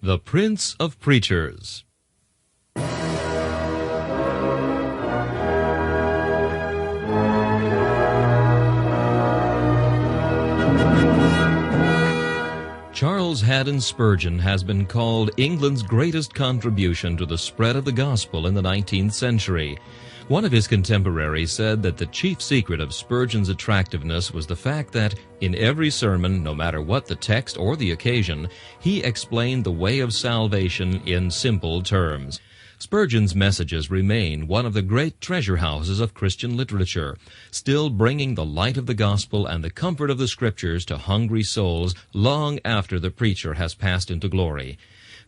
The Prince of Preachers. Charles Haddon Spurgeon has been called England's greatest contribution to the spread of the gospel in the 19th century. One of his contemporaries said that the chief secret of Spurgeon's attractiveness was the fact that, in every sermon, no matter what the text or the occasion, he explained the way of salvation in simple terms. Spurgeon's messages remain one of the great treasure houses of Christian literature, still bringing the light of the gospel and the comfort of the Scriptures to hungry souls long after the preacher has passed into glory.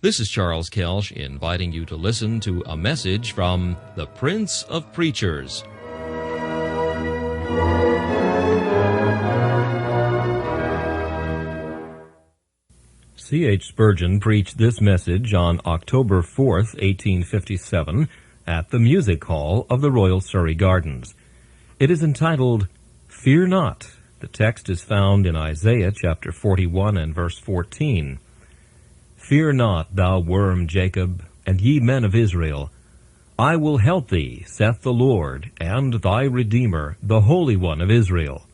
This is Charles Kelsch inviting you to listen to a message from the Prince of Preachers. C.H. Spurgeon preached this message on October 4th, 1857, at the Music Hall of the Royal Surrey Gardens. It is entitled, "Fear Not." The text is found in Isaiah chapter 41 and verse 14. "Fear not, thou worm Jacob, and ye men of Israel. I will help thee, saith the Lord, and thy Redeemer, the Holy One of Israel."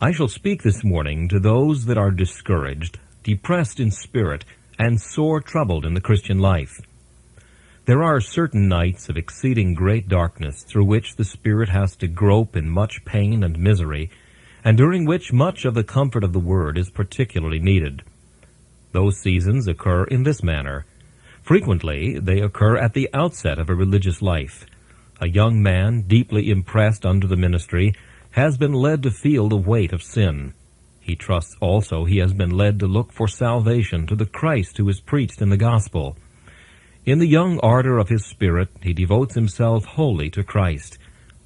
I shall speak this morning to those that are discouraged, depressed in spirit, and sore troubled in the Christian life. There are certain nights of exceeding great darkness through which the spirit has to grope in much pain and misery, and during which much of the comfort of the Word is particularly needed. Those seasons occur in this manner. Frequently, they occur at the outset of a religious life. A young man, deeply impressed under the ministry, has been led to feel the weight of sin. He trusts also he has been led to look for salvation to the Christ who is preached in the gospel. In the young ardor of his spirit, he devotes himself wholly to Christ.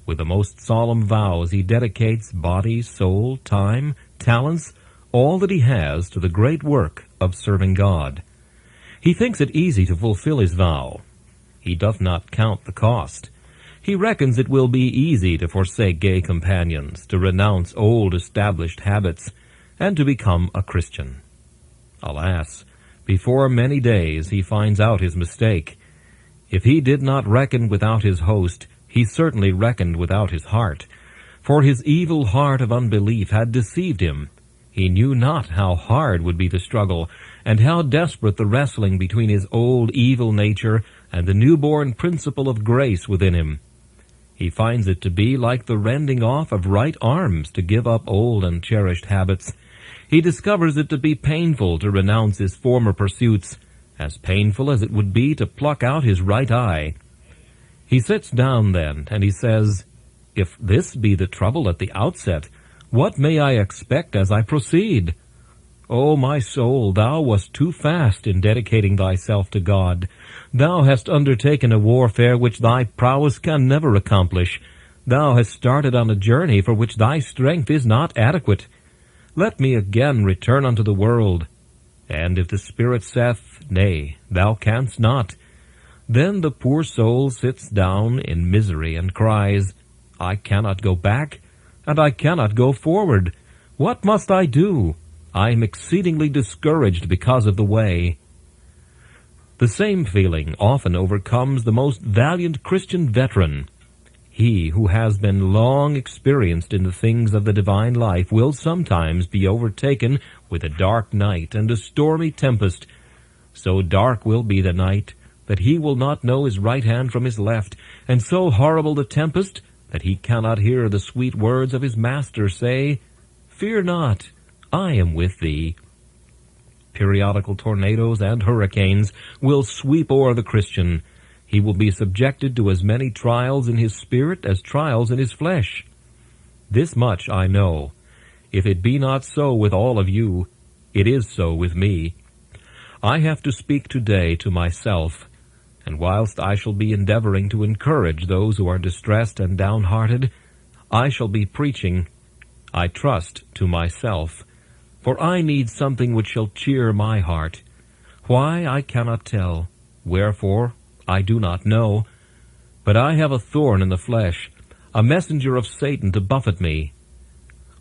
With the most solemn vows, he dedicates body, soul, time, talents, all that he has to the great work of serving God. He thinks it easy to fulfill his vow. He doth not count the cost. He reckons it will be easy to forsake gay companions, to renounce old established habits, and to become a Christian. Alas, before many days he finds out his mistake. If he did not reckon without his host, he certainly reckoned without his heart, for his evil heart of unbelief had deceived him. He knew not how hard would be the struggle, and how desperate the wrestling between his old evil nature and the newborn principle of grace within him. He finds it to be like the rending off of right arms to give up old and cherished habits. He discovers it to be painful to renounce his former pursuits, as painful as it would be to pluck out his right eye. He sits down then, and he says, "If this be the trouble at the outset, what may I expect as I proceed? O my soul, thou wast too fast in dedicating thyself to God. Thou hast undertaken a warfare which thy prowess can never accomplish. Thou hast started on a journey for which thy strength is not adequate. Let me again return unto the world. And if the Spirit saith, Nay, thou canst not, then the poor soul sits down in misery and cries, I cannot go back, and I cannot go forward. What must I do? I am exceedingly discouraged because of the way." The same feeling often overcomes the most valiant Christian veteran. He who has been long experienced in the things of the divine life will sometimes be overtaken with a dark night and a stormy tempest. So dark will be the night that he will not know his right hand from his left, and so horrible the tempest that he cannot hear the sweet words of his Master say, "Fear not, I am with thee." Periodical tornadoes and hurricanes will sweep o'er the Christian. He will be subjected to as many trials in his spirit as trials in his flesh. This much I know. If it be not so with all of you, it is so with me. I have to speak today to myself, and whilst I shall be endeavoring to encourage those who are distressed and downhearted, I shall be preaching, I trust, to myself, for I need something which shall cheer my heart. Why, I cannot tell. Wherefore, I do not know. But I have a thorn in the flesh, a messenger of Satan to buffet me.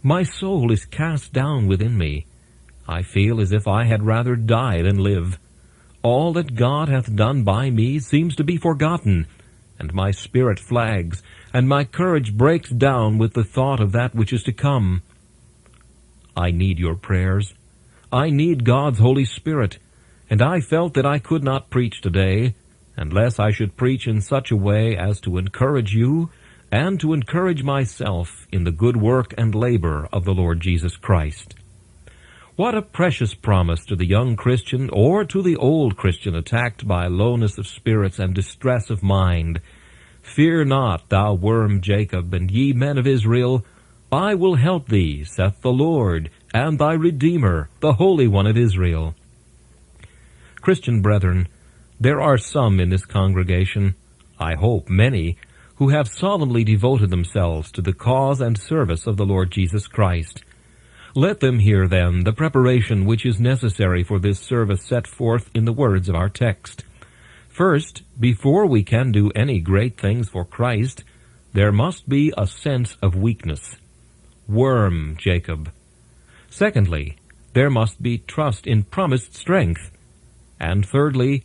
My soul is cast down within me. I feel as if I had rather die than live. All that God hath done by me seems to be forgotten, and my spirit flags, and my courage breaks down with the thought of that which is to come. I need your prayers. I need God's Holy Spirit, and I felt that I could not preach today unless I should preach in such a way as to encourage you and to encourage myself in the good work and labor of the Lord Jesus Christ. What a precious promise to the young Christian or to the old Christian attacked by lowness of spirits and distress of mind. Fear not, thou worm Jacob, and ye men of Israel, I will help thee, saith the Lord, and thy Redeemer, the Holy One of Israel. Christian brethren, there are some in this congregation, I hope many, who have solemnly devoted themselves to the cause and service of the Lord Jesus Christ. Let them hear, then, the preparation which is necessary for this service set forth in the words of our text. First, before we can do any great things for Christ, there must be a sense of weakness. Worm Jacob. Secondly, there must be trust in promised strength. And thirdly,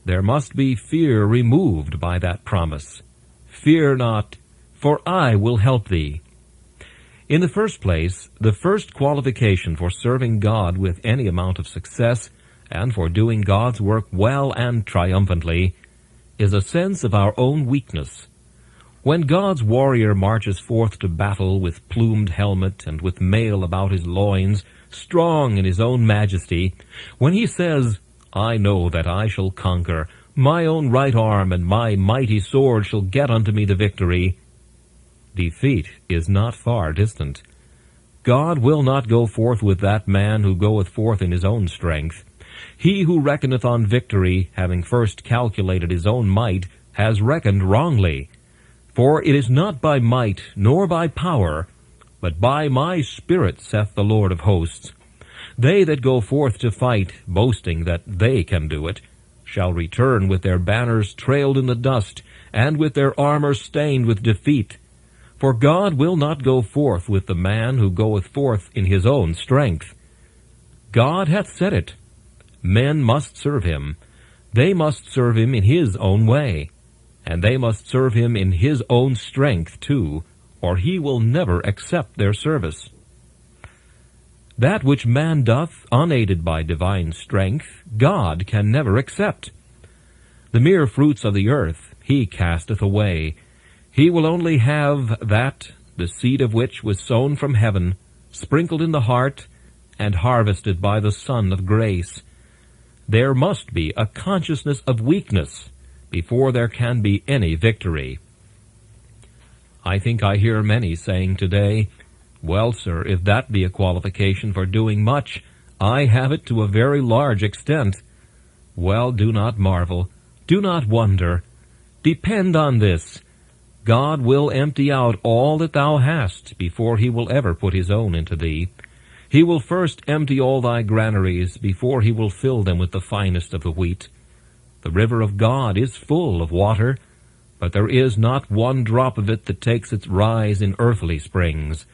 there must be fear removed by that promise. Fear not, for I will help thee. In the first place, the first qualification for serving God with any amount of success and for doing God's work well and triumphantly is a sense of our own weakness. When God's warrior marches forth to battle with plumed helmet and with mail about his loins, strong in his own majesty, when he says, I know that I shall conquer, my own right arm and my mighty sword shall get unto me the victory, defeat is not far distant. God will not go forth with that man who goeth forth in his own strength. He who reckoneth on victory, having first calculated his own might, has reckoned wrongly. For it is not by might, nor by power, but by my Spirit, saith the Lord of hosts. They that go forth to fight, boasting that they can do it, shall return with their banners trailed in the dust, and with their armor stained with defeat. For God will not go forth with the man who goeth forth in his own strength. God hath said it. Men must serve him. They must serve him in his own way. And they must serve him in his own strength too, or he will never accept their service. That which man doth, unaided by divine strength, God can never accept. The mere fruits of the earth he casteth away. He will only have that, the seed of which was sown from heaven, sprinkled in the heart, and harvested by the Son of grace. There must be a consciousness of weakness before there can be any victory. I think I hear many saying today, well, sir, if that be a qualification for doing much, I have it to a very large extent. Well, do not marvel. Do not wonder. Depend on this. God will empty out all that thou hast before he will ever put his own into thee. He will first empty all thy granaries before he will fill them with the finest of the wheat. The river of God is full of water, but there is not one drop of it that takes its rise in earthly springs.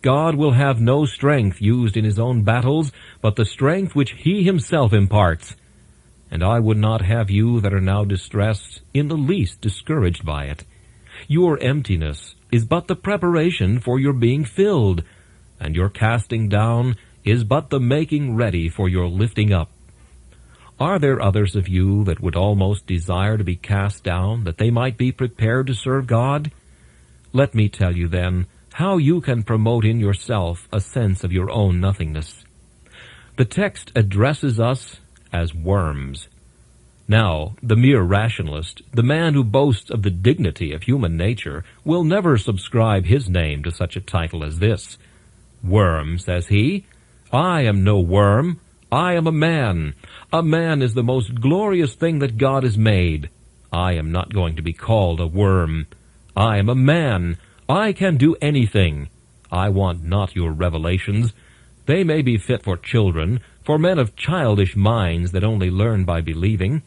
God will have no strength used in his own battles, but the strength which he himself imparts. And I would not have you that are now distressed in the least discouraged by it. Your emptiness is but the preparation for your being filled, and your casting down is but the making ready for your lifting up. Are there others of you that would almost desire to be cast down, that they might be prepared to serve God? Let me tell you then how you can promote in yourself a sense of your own nothingness. The text addresses us as worms. Now, the mere rationalist, the man who boasts of the dignity of human nature, will never subscribe his name to such a title as this. Worm, says he, I am no worm. I am a man. A man is the most glorious thing that God has made. I am not going to be called a worm. I am a man. I can do anything. I want not your revelations. They may be fit for children, for men of childish minds that only learn by believing.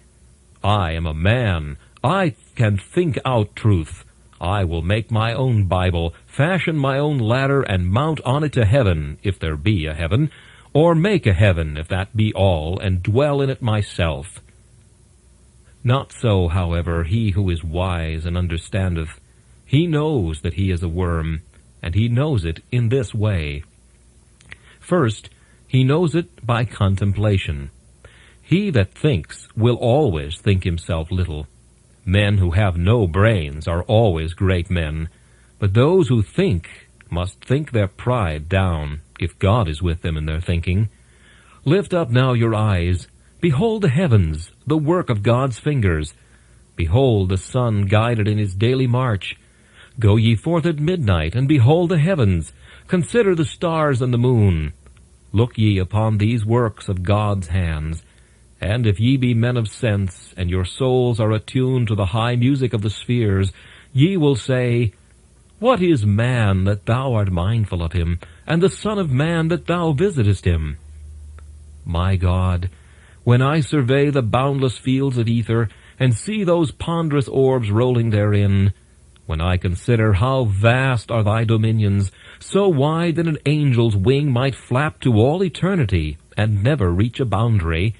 I am a man. I can think out truth. I will make my own Bible, fashion my own ladder, and mount on it to heaven, if there be a heaven, or make a heaven, if that be all, and dwell in it myself. Not so, however, he who is wise and understandeth. He knows that he is a worm, and he knows it in this way. First, he knows it by contemplation. He that thinks will always think himself little. Men who have no brains are always great men, but those who think must think their pride down, if God is with them in their thinking. Lift up now your eyes. Behold the heavens, the work of God's fingers. Behold the sun guided in his daily march. Go ye forth at midnight, and behold the heavens. Consider the stars and the moon. Look ye upon these works of God's hands. And if ye be men of sense, and your souls are attuned to the high music of the spheres, ye will say, What is man that thou art mindful of him, and the Son of Man that thou visitest him? My God, when I survey the boundless fields of ether, and see those ponderous orbs rolling therein, when I consider how vast are thy dominions, so wide that an angel's wing might flap to all eternity, and never reach a boundary,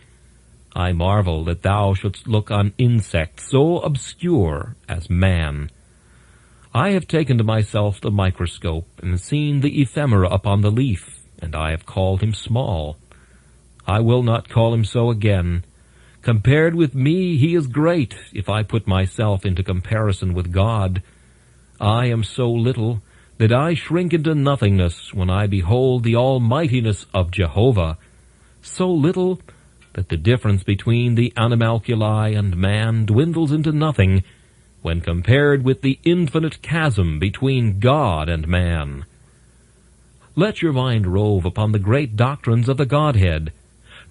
I marvel that thou shouldst look on insects so obscure as man. I have taken to myself the microscope, and seen the ephemera upon the leaf, and I have called him small. I will not call him so again. Compared with me, he is great, if I put myself into comparison with God. I am so little that I shrink into nothingness when I behold the almightiness of Jehovah, so little that the difference between the animalculae and man dwindles into nothing when compared with the infinite chasm between God and man. Let your mind rove upon the great doctrines of the Godhead.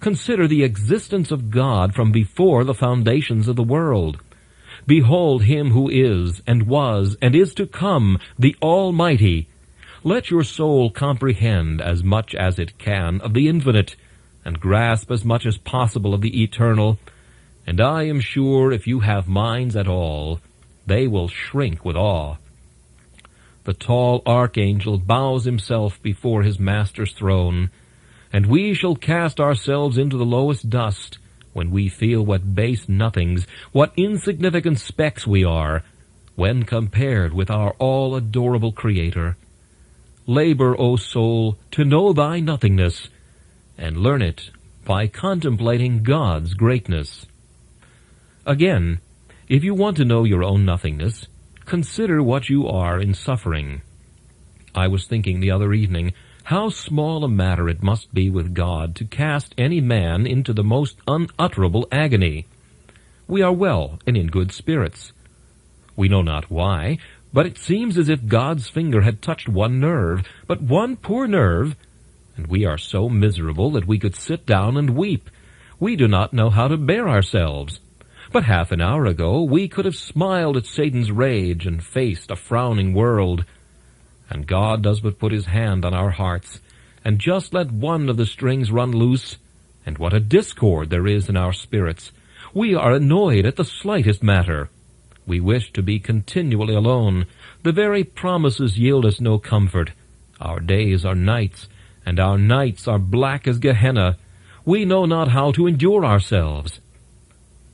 Consider the existence of God from before the foundations of the world. Behold him who is, and was, and is to come, the Almighty. Let your soul comprehend as much as it can of the infinite, and grasp as much as possible of the eternal, and I am sure if you have minds at all, they will shrink with awe. The tall archangel bows himself before his master's throne, and we shall cast ourselves into the lowest dust when we feel what base nothings, what insignificant specks we are, when compared with our all-adorable Creator. Labor, O soul, to know thy nothingness, and learn it by contemplating God's greatness. Again, if you want to know your own nothingness, consider what you are in suffering. I was thinking the other evening how small a matter it must be with God to cast any man into the most unutterable agony. We are well and in good spirits. We know not why, but it seems as if God's finger had touched one nerve, but one poor nerve, and we are so miserable that we could sit down and weep. We do not know how to bear ourselves. But half an hour ago we could have smiled at Satan's rage and faced a frowning world. And God does but put his hand on our hearts, and just let one of the strings run loose, and what a discord there is in our spirits. We are annoyed at the slightest matter. We wish to be continually alone. The very promises yield us no comfort. Our days are nights, and our nights are black as Gehenna. We know not how to endure ourselves.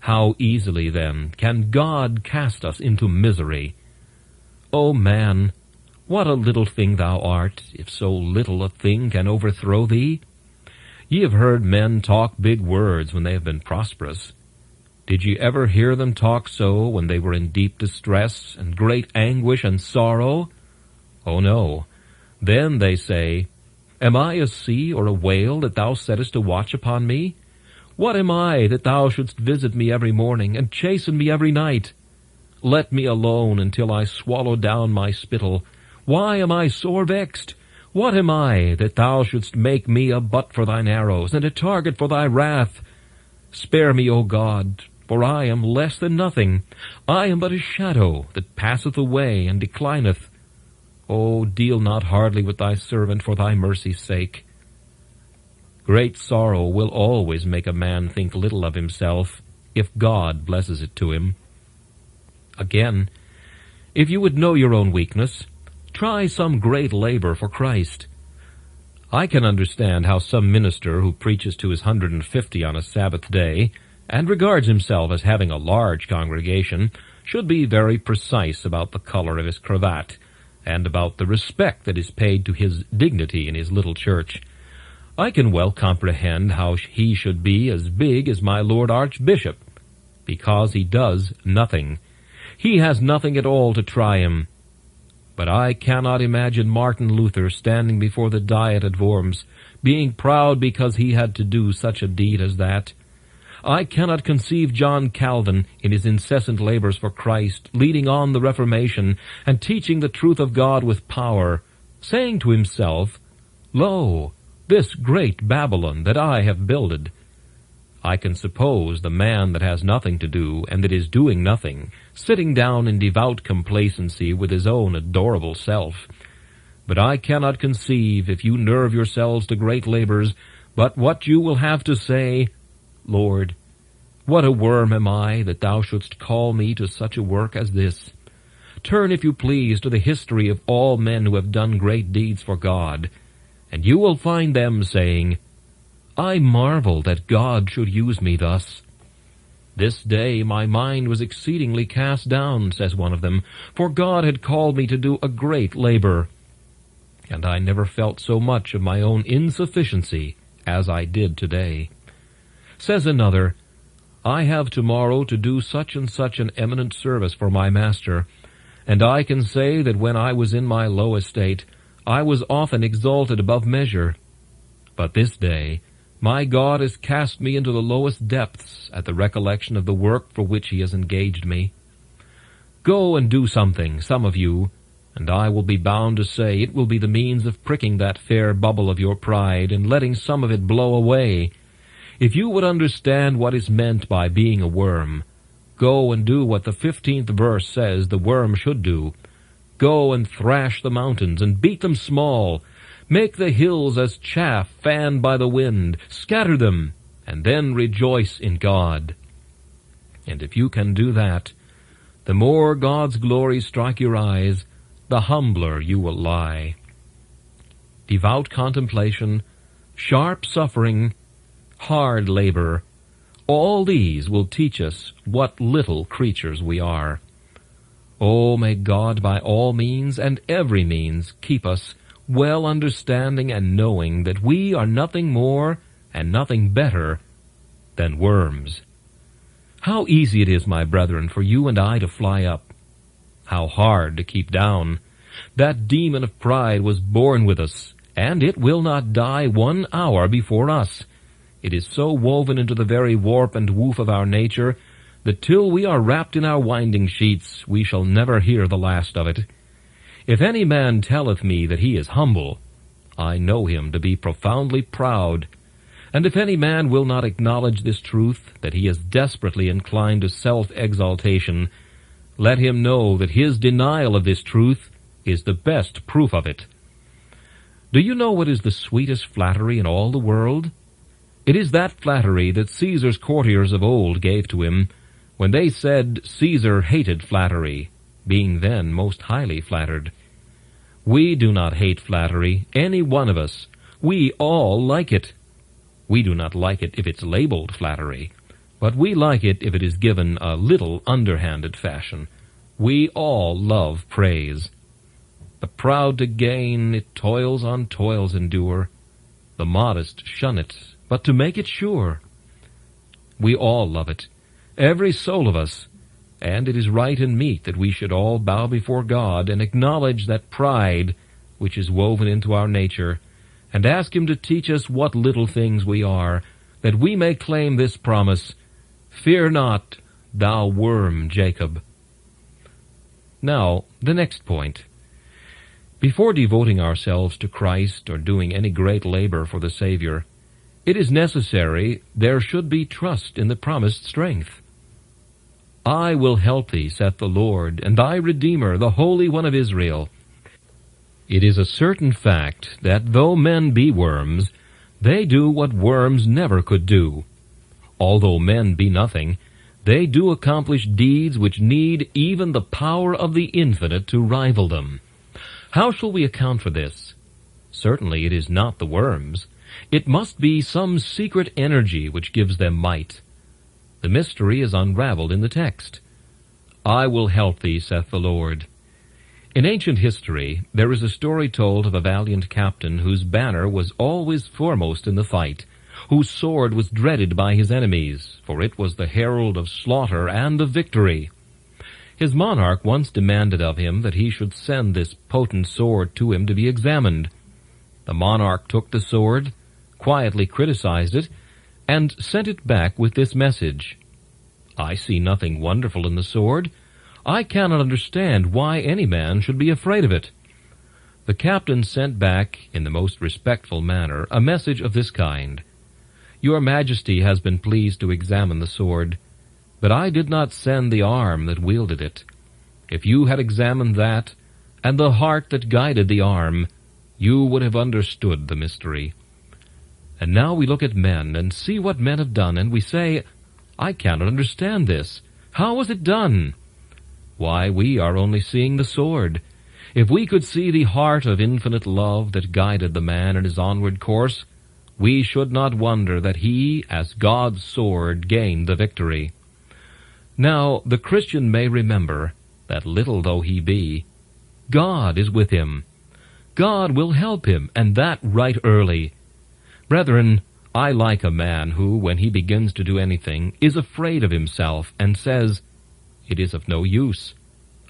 How easily, then, can God cast us into misery? O man, what a little thing thou art, if so little a thing can overthrow thee! Ye have heard men talk big words when they have been prosperous. Did ye ever hear them talk so when they were in deep distress and great anguish and sorrow? Oh no. Then they say, Am I a sea or a whale that thou settest to watch upon me? What am I that thou shouldst visit me every morning and chasten me every night? Let me alone until I swallow down my spittle. Why am I sore vexed? What am I that thou shouldst make me a butt for thine arrows and a target for thy wrath? Spare me, O God, for I am less than nothing. I am but a shadow that passeth away and declineth. O deal not hardly with thy servant for thy mercy's sake. Great sorrow will always make a man think little of himself, if God blesses it to him. Again, if you would know your own weakness, try some great labor for Christ. I can understand how some minister who preaches to his 150 on a Sabbath day and regards himself as having a large congregation should be very precise about the color of his cravat and about the respect that is paid to his dignity in his little church. I can well comprehend how he should be as big as my Lord Archbishop, because he does nothing. He has nothing at all to try him. But I cannot imagine Martin Luther standing before the Diet at Worms, being proud because he had to do such a deed as that. I cannot conceive John Calvin, in his incessant labors for Christ, leading on the Reformation, and teaching the truth of God with power, saying to himself, Lo, this great Babylon that I have builded. I can suppose the man that has nothing to do, and that is doing nothing, sitting down in devout complacency with his own adorable self. But I cannot conceive, if you nerve yourselves to great labors, but what you will have to say, Lord, what a worm am I, that thou shouldst call me to such a work as this? Turn, if you please, to the history of all men who have done great deeds for God, and you will find them saying, I marvel that God should use me thus. This day my mind was exceedingly cast down, says one of them, for God had called me to do a great labor. And I never felt so much of my own insufficiency as I did today. Says another, I have tomorrow to do such and such an eminent service for my master, and I can say that when I was in my low estate, I was often exalted above measure. But this day my God has cast me into the lowest depths at the recollection of the work for which he has engaged me. Go and do something, some of you, and I will be bound to say it will be the means of pricking that fair bubble of your pride and letting some of it blow away. If you would understand what is meant by being a worm, go and do what the 15th verse says the worm should do. Go and thrash the mountains and beat them small. Make the hills as chaff fanned by the wind. Scatter them, and then rejoice in God. And if you can do that, the more God's glories strike your eyes, the humbler you will lie. Devout contemplation, sharp suffering, hard labor, all these will teach us what little creatures we are. Oh, may God by all means and every means keep us well understanding and knowing that we are nothing more and nothing better than worms. How easy it is, my brethren, for you and I to fly up. How hard to keep down. That demon of pride was born with us, and it will not die 1 hour before us. It is so woven into the very warp and woof of our nature that till we are wrapped in our winding sheets we shall never hear the last of it. If any man telleth me that he is humble, I know him to be profoundly proud. And if any man will not acknowledge this truth, that he is desperately inclined to self-exaltation, let him know that his denial of this truth is the best proof of it. Do you know what is the sweetest flattery in all the world? It is that flattery that Caesar's courtiers of old gave to him, when they said Caesar hated flattery, being then most highly flattered. We do not hate flattery, any one of us. We all like it. We do not like it if it's labeled flattery, but we like it if it is given a little underhanded fashion. We all love praise. The proud to gain, it toils on toils endure. The modest shun it, but to make it sure. We all love it, every soul of us, and it is right and meet that we should all bow before God and acknowledge that pride which is woven into our nature, and ask him to teach us what little things we are, that we may claim this promise, Fear not, thou worm Jacob. Now, the next point. Before devoting ourselves to Christ or doing any great labor for the Savior, it is necessary there should be trust in the promised strength. I will help thee, saith the Lord, and thy Redeemer, the Holy One of Israel. It is a certain fact that though men be worms, they do what worms never could do. Although men be nothing, they do accomplish deeds which need even the power of the infinite to rival them. How shall we account for this? Certainly it is not the worms. It must be some secret energy which gives them might. The mystery is unraveled in the text. I will help thee, saith the Lord. In ancient history, there is a story told of a valiant captain whose banner was always foremost in the fight, whose sword was dreaded by his enemies, for it was the herald of slaughter and of victory. His monarch once demanded of him that he should send this potent sword to him to be examined. The monarch took the sword, quietly criticized it, and sent it back with this message: I see nothing wonderful in the sword. I cannot understand why any man should be afraid of it. The captain sent back, in the most respectful manner, a message of this kind: Your Majesty has been pleased to examine the sword, but I did not send the arm that wielded it. If you had examined that, and the heart that guided the arm, you would have understood the mystery. And now we look at men and see what men have done, and we say, I cannot understand this. How was it done? Why, we are only seeing the sword. If we could see the heart of infinite love that guided the man in his onward course, we should not wonder that he, as God's sword, gained the victory. Now, the Christian may remember that, little though he be, God is with him. God will help him, and that right early. Brethren, I like a man who, when he begins to do anything, is afraid of himself and says, It is of no use.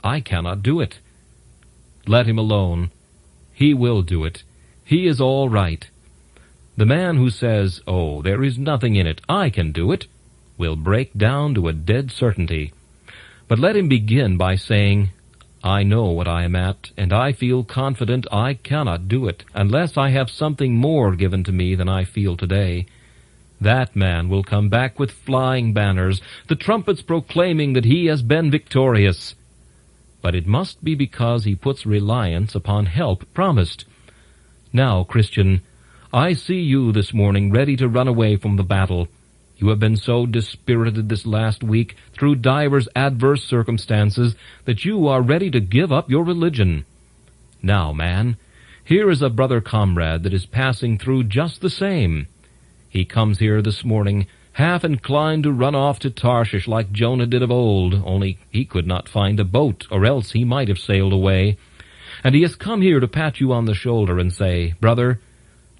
I cannot do it. Let him alone. He will do it. He is all right. The man who says, Oh, there is nothing in it, I can do it, will break down to a dead certainty. But let him begin by saying, I know what I am at, and I feel confident I cannot do it, unless I have something more given to me than I feel today. That man will come back with flying banners, the trumpets proclaiming that he has been victorious. But it must be because he puts reliance upon help promised. Now, Christian, I see you this morning ready to run away from the battle. You have been so dispirited this last week through divers adverse circumstances that you are ready to give up your religion. Now, man, here is a brother comrade that is passing through just the same. He comes here this morning, half inclined to run off to Tarshish like Jonah did of old, only he could not find a boat, or else he might have sailed away. And he has come here to pat you on the shoulder and say, Brother,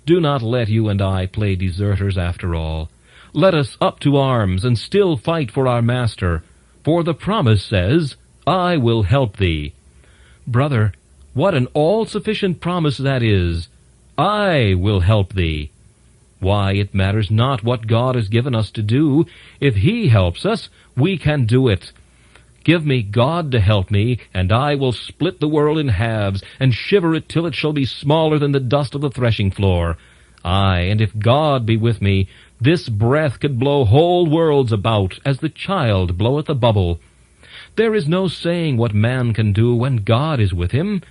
do not let you and I play deserters after all. Let us up to arms and still fight for our Master, for the promise says, I will help thee. Brother, what an all-sufficient promise that is. I will help thee. Why, it matters not what God has given us to do. If He helps us, we can do it. Give me God to help me, and I will split the world in halves, and shiver it till it shall be smaller than the dust of the threshing floor. Aye, and if God be with me, this breath could blow whole worlds about, as the child bloweth a bubble. There is no saying what man can do when God is with him.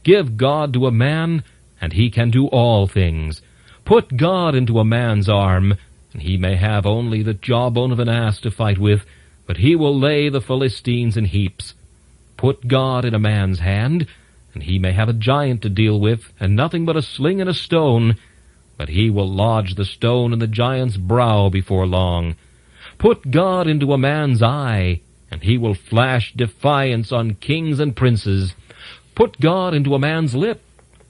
Give God to a man, and he can do all things. Put God into a man's arm, and he may have only the jawbone of an ass to fight with, but he will lay the Philistines in heaps. Put God in a man's hand, and he may have a giant to deal with, and nothing but a sling and a stone, but he will lodge the stone in the giant's brow before long. Put God into a man's eye, and he will flash defiance on kings and princes. Put God into a man's lip,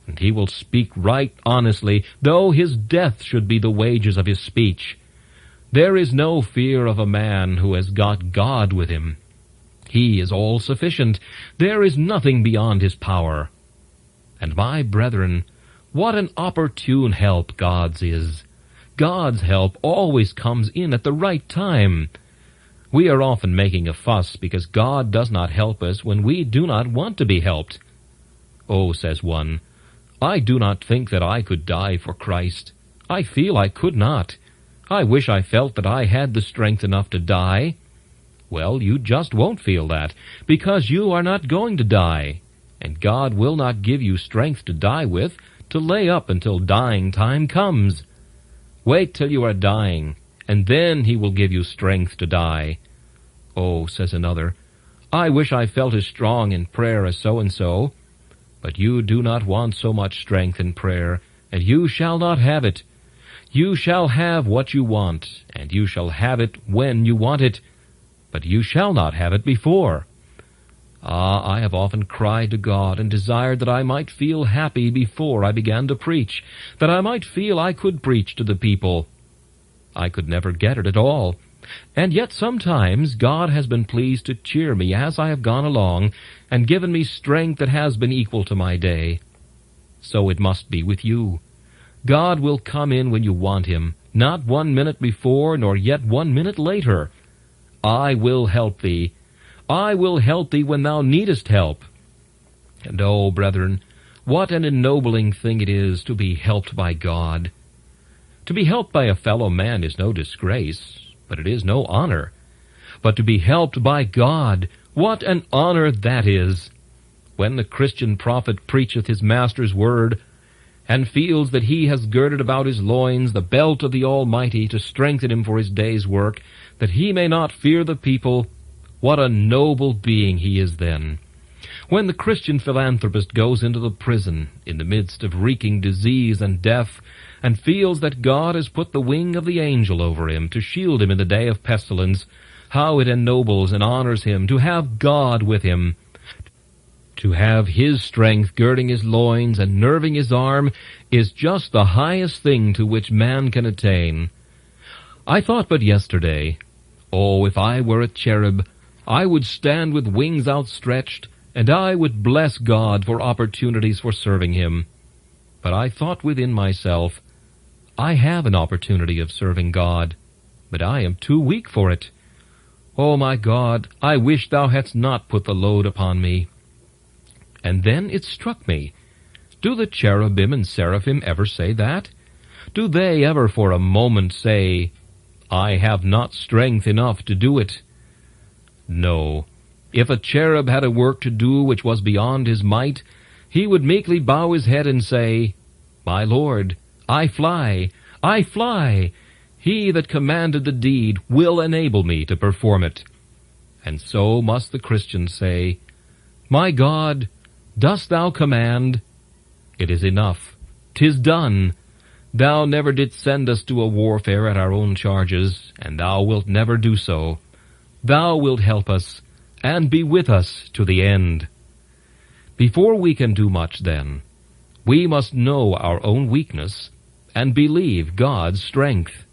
and he will speak right honestly, though his death should be the wages of his speech. There is no fear of a man who has got God with him. He is all-sufficient. There is nothing beyond his power. And my brethren, what an opportune help God's is. God's help always comes in at the right time. We are often making a fuss because God does not help us when we do not want to be helped. Oh, says one, I do not think that I could die for Christ. I feel I could not. I wish I felt that I had the strength enough to die. Well, you just won't feel that, because you are not going to die, and God will not give you strength to die with, to lay up until dying time comes. Wait till you are dying, and then He will give you strength to die. Oh, says another, I wish I felt as strong in prayer as so-and-so. But you do not want so much strength in prayer. and you shall not have it. You shall have what you want, and you shall have it when you want it, but you shall not have it before. Ah, I have often cried to God and desired that I might feel happy before I began to preach, that I might feel I could preach to the people. I could never get it at all. And yet sometimes God has been pleased to cheer me as I have gone along, and given me strength that has been equal to my day. So it must be with you. God will come in when you want him, not 1 minute before, nor yet 1 minute later. I will help thee. I will help thee when thou needest help. And oh, brethren, what an ennobling thing it is to be helped by God. To be helped by a fellow man is no disgrace, but it is no honor. But to be helped by God, what an honor that is! When the Christian prophet preacheth his master's word, and feels that he has girded about his loins the belt of the Almighty to strengthen him for his day's work, that he may not fear the people, what a noble being he is then. When the Christian philanthropist goes into the prison in the midst of reeking disease and death, and feels that God has put the wing of the angel over him to shield him in the day of pestilence, how it ennobles and honors him to have God with him. To have his strength girding his loins and nerving his arm is just the highest thing to which man can attain. I thought but yesterday, oh, if I were a cherub, I would stand with wings outstretched, and I would bless God for opportunities for serving him. But I thought within myself, I have an opportunity of serving God, but I am too weak for it. Oh, my God, I wish thou hadst not put the load upon me. And then it struck me, do the cherubim and seraphim ever say that? Do they ever for a moment say, I have not strength enough to do it? No. If a cherub had a work to do which was beyond his might, he would meekly bow his head and say, My Lord, I fly, I fly. He that commanded the deed will enable me to perform it. And so must the Christian say, My God, dost thou command? It is enough. 'Tis done. Thou never didst send us to a warfare at our own charges, and thou wilt never do so. Thou wilt help us, and be with us to the end. Before we can do much, then, we must know our own weakness and believe God's strength.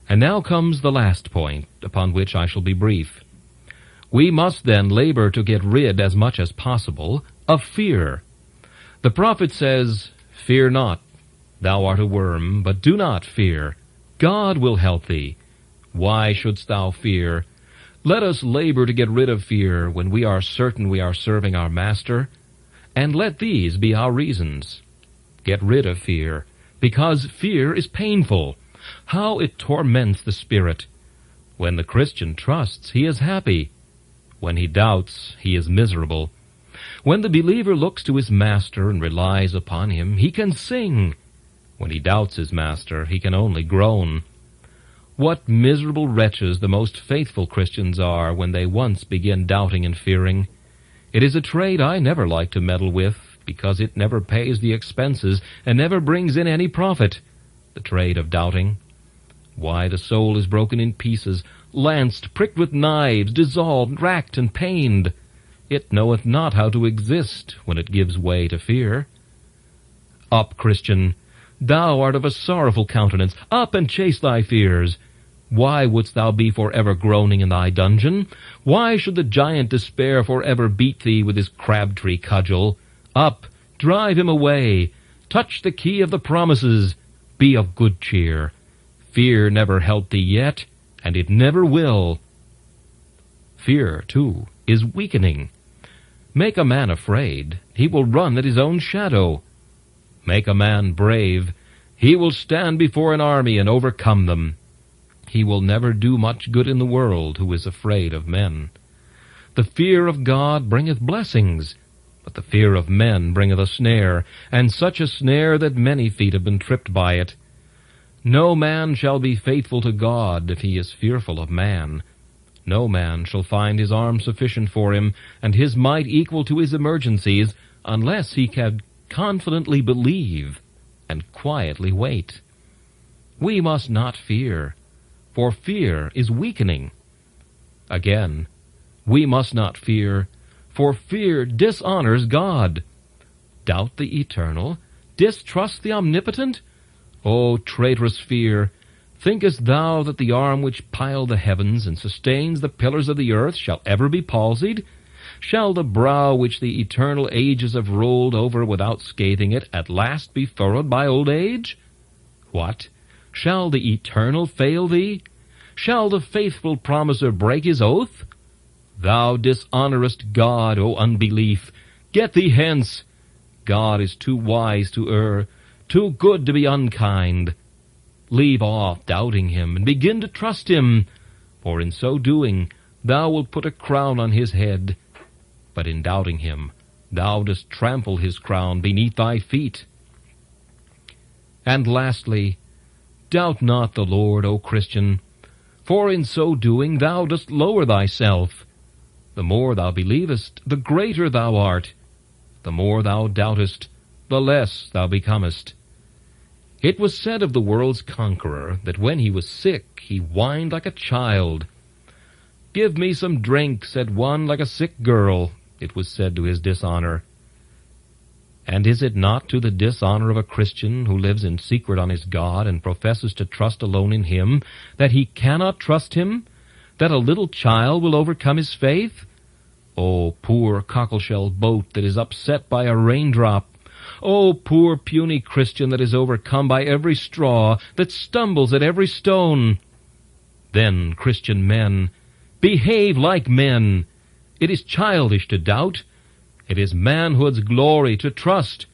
And now comes the last point, upon which I shall be brief. We must then labor to get rid, as much as possible, of fear. The prophet says, Fear not, thou art a worm, but do not fear. God will help thee. Why shouldst thou fear? Let us labor to get rid of fear when we are certain we are serving our Master, and let these be our reasons. Get rid of fear, because fear is painful. How it torments the spirit. When the Christian trusts, he is happy. When he doubts, he is miserable. When the believer looks to his Master and relies upon him, he can sing. When he doubts his Master, he can only groan. What miserable wretches the most faithful Christians are when they once begin doubting and fearing. It is a trade I never like to meddle with, because it never pays the expenses and never brings in any profit, the trade of doubting. Why, the soul is broken in pieces, lanced, pricked with knives, dissolved, racked, and pained. It knoweth not how to exist when it gives way to fear. Up, Christian, thou art of a sorrowful countenance. Up and chase thy fears. Why wouldst thou be forever groaning in thy dungeon? Why should the giant Despair forever beat thee with his crabtree cudgel? Up, drive him away. Touch the key of the promises. Be of good cheer. Fear never helped thee yet, and it never will. Fear, too, is weakening. Make a man afraid, he will run at his own shadow. Make a man brave, he will stand before an army and overcome them. He will never do much good in the world who is afraid of men. The fear of God bringeth blessings, but the fear of men bringeth a snare, and such a snare that many feet have been tripped by it. No man shall be faithful to God if he is fearful of man. No man shall find his arm sufficient for him, and his might equal to his emergencies, unless he can confidently believe and quietly wait. We must not fear, for fear is weakening. Again, we must not fear, for fear dishonors God. Doubt the eternal? Distrust the omnipotent? O traitorous fear, thinkest thou that the arm which piled the heavens and sustains the pillars of the earth shall ever be palsied? Shall the brow which the eternal ages have rolled over without scathing it at last be furrowed by old age? What? Shall the eternal fail thee? Shall the faithful promiser break his oath? Thou dishonorest God, O unbelief! Get thee hence! God is too wise to err, too good to be unkind. Leave off doubting him, and begin to trust him, for in so doing thou wilt put a crown on his head. But in doubting him, thou dost trample his crown beneath thy feet. And lastly, doubt not the Lord, O Christian, for in so doing thou dost lower thyself. The more thou believest, the greater thou art. The more thou doubtest, the less thou becomest. It was said of the world's conqueror that when he was sick, he whined like a child. Give me some drink, said one, like a sick girl, it was said to his dishonor. And is it not to the dishonor of a Christian who lives in secret on his God and professes to trust alone in him, that he cannot trust him, that a little child will overcome his faith? O poor cockleshell boat that is upset by a raindrop! O poor puny Christian that is overcome by every straw, that stumbles at every stone! Then, Christian men, behave like men. It is childish to doubt. It is manhood's glory to trust.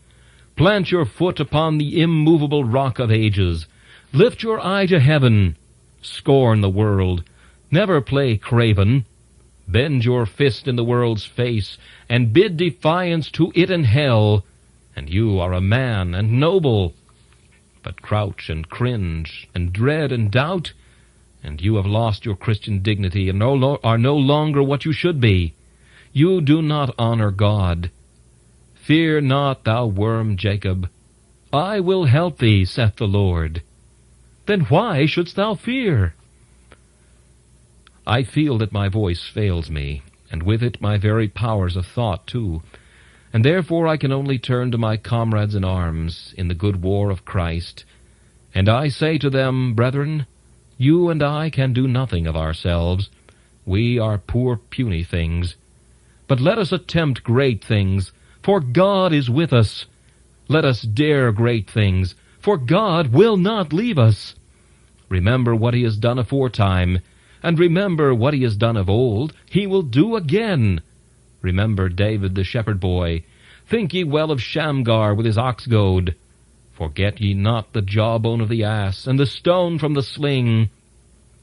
Plant your foot upon the immovable rock of ages. Lift your eye to heaven. Scorn the world. Never play craven. Bend your fist in the world's face, and bid defiance to it and hell, and you are a man and noble. But crouch and cringe, and dread and doubt, and you have lost your Christian dignity, and are no longer what you should be. You do not honor God. Fear not, thou worm Jacob. I will help thee, saith the Lord. Then why shouldst thou fear? I feel that my voice fails me, and with it my very powers of thought too, and therefore I can only turn to my comrades in arms in the good war of Christ, and I say to them, brethren, you and I can do nothing of ourselves. We are poor puny things. But let us attempt great things, for God is with us. Let us dare great things, for God will not leave us. Remember what he has done aforetime, and remember what he has done of old, he will do again. Remember David the shepherd boy. Think ye well of Shamgar with his ox goad. Forget ye not the jawbone of the ass, and the stone from the sling.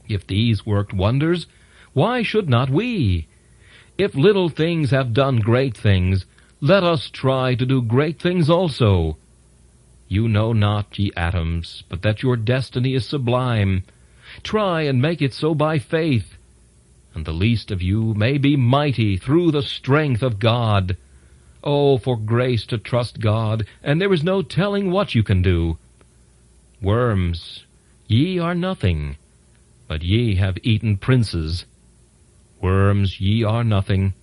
If these worked wonders, why should not we? If little things have done great things, let us try to do great things also. You know not, ye atoms, but that your destiny is sublime. Try and make it so by faith, and the least of you may be mighty through the strength of God. Oh, for grace to trust God, and there is no telling what you can do. Worms, ye are nothing, but ye have eaten princes. Worms, ye are nothing,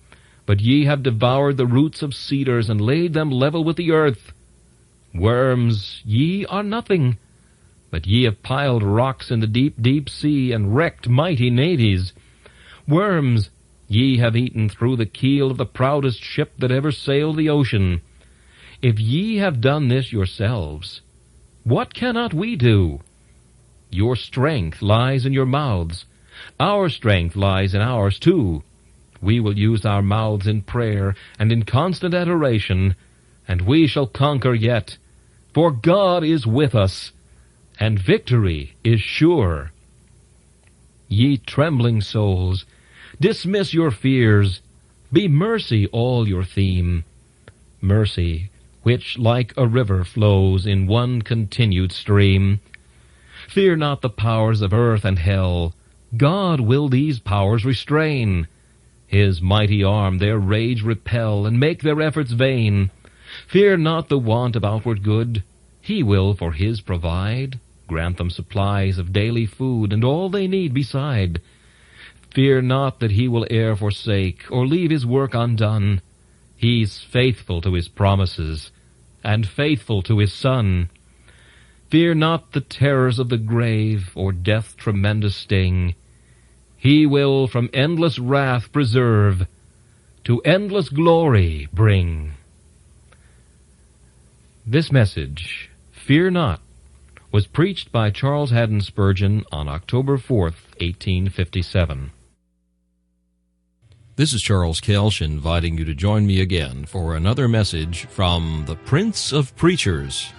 but ye have devoured the roots of cedars and laid them level with the earth. Worms, ye are nothing, but ye have piled rocks in the deep, deep sea, and wrecked mighty navies. Worms, ye have eaten through the keel of the proudest ship that ever sailed the ocean. If ye have done this yourselves, what cannot we do? Your strength lies in your mouths. Our strength lies in ours too. We will use our mouths in prayer and in constant adoration, and we shall conquer yet, for God is with us, and victory is sure. Ye trembling souls, dismiss your fears. Be mercy all your theme. Mercy, which like a river flows in one continued stream. Fear not the powers of earth and hell. God will these powers restrain. His mighty arm their rage repel, and make their efforts vain. Fear not the want of outward good. He will for his provide, grant them supplies of daily food, and all they need beside. Fear not that he will e'er forsake, or leave his work undone. He's faithful to his promises, and faithful to his Son. Fear not the terrors of the grave, or death's tremendous sting. He will from endless wrath preserve, to endless glory bring. This message, Fear Not, was preached by Charles Haddon Spurgeon on October 4th, 1857. This is Charles Kelsch inviting you to join me again for another message from the Prince of Preachers.